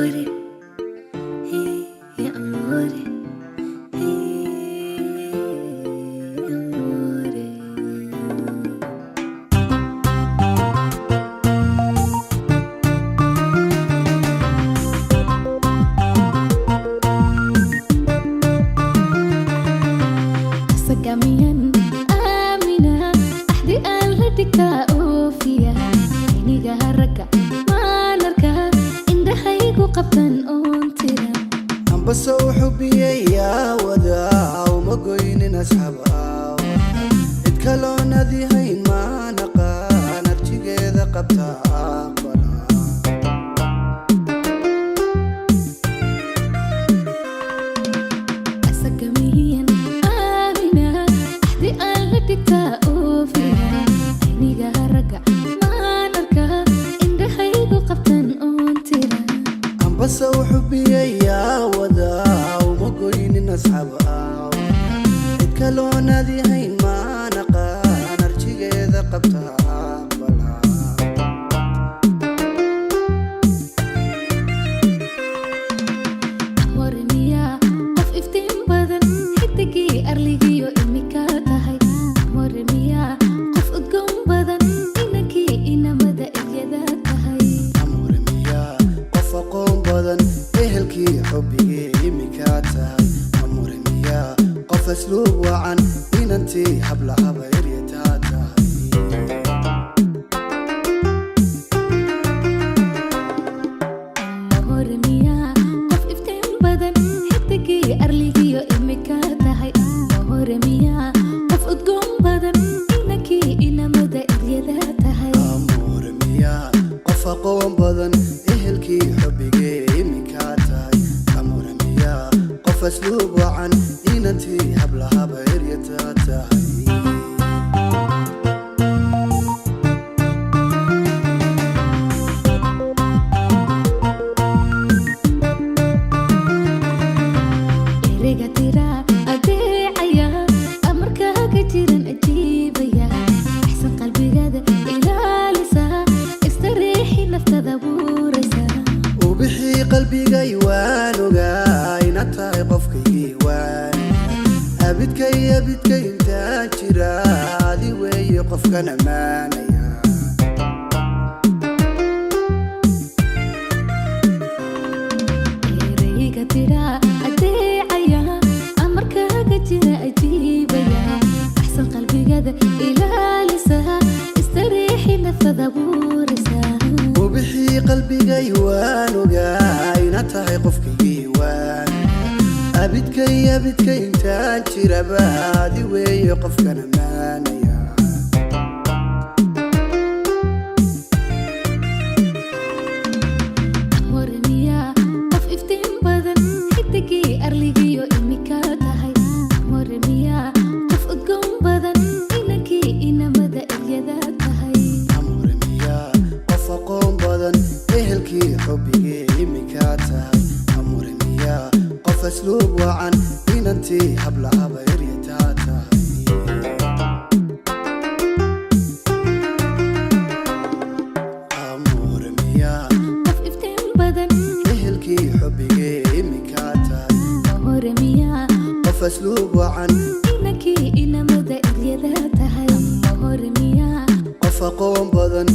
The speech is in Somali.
amore, hey, amore, hey, amore. Sagamiyan amina, ahdi alla dikta oofiya, iniga haraka maanarka, indhahaygu qabtan oontira. Ambasoo xubiyeyaa wadaa uma goynin asxaabaa, cid kaloon adihayn ma naqaan arjigeeda qabta aqbala. Sagamiyan amina, ahdi alla dikta oofiya, iniga haraka maanarka, indhahaygu qabtan oontira. Ambasoo xubiyeyaa wadaa uma goynin asxaabaa, cid kaloon adihayn ma naqaan arjigeeda qabta aqbala. Amore miya, qof iftiin badan, xidigii arligiyo imika tahay. Amore miya, qof udgoon badan, inankii inamada iryada tahay. Amore miyaa qof aqoon badan, ehelkii xubbigii imika tahay. Amore miyaa qof asluub wacan, inantii hablahaba eryataa tahay. Amore miya, qof iftiin badan, xidigii arligiyo imika tahay. Amore miya, qof udgoon badan, inankii inamada iryada tahay. Amore miyaa qof aqoon badan, ehelkii xubbigii imika tahay. Amore miyaa qof asluub wacan, inantii hablahaba eryataa tahay. Ereyga tira adeecaya, amarkaaga jiran ajiibaya, axsan qalbigaada ilaalisa, istariixi naftada buuraysa. Ubixii qalbigay waan ogaa inaad tahay qofkaygii waan, abidkay intaan jira adi weeye qofkan ammaanaya. Ereyga tira adeecaya, amarkaaga jira ajiibaya, axsan qalbigaada ilaalisa, istariixi naftada buuraysa. Ubixii qalbigay waan ogaa inaad tahay qofkaygii waan, abidkay intaan jiraba adi weeye qofkan ammaanaya. Amore miya, qof iftiin badan, xidigii arligiyo imika tahay. Amore miya, qof udgoon badan, inankii inamada iryada tahay. Amore miyaa qof aqoon badan, ehelkii xubbigii imika tahay. Amore miyaa qof asluub wacan, inantii hablahaba eryataa tahay. Amore miyaa Qof iftiin badan, ehelkii xubbigii imika tahay. amore miya, qof asluub wacan, inankii inamada iryada tahay. Amore miya, qof aqoon badan,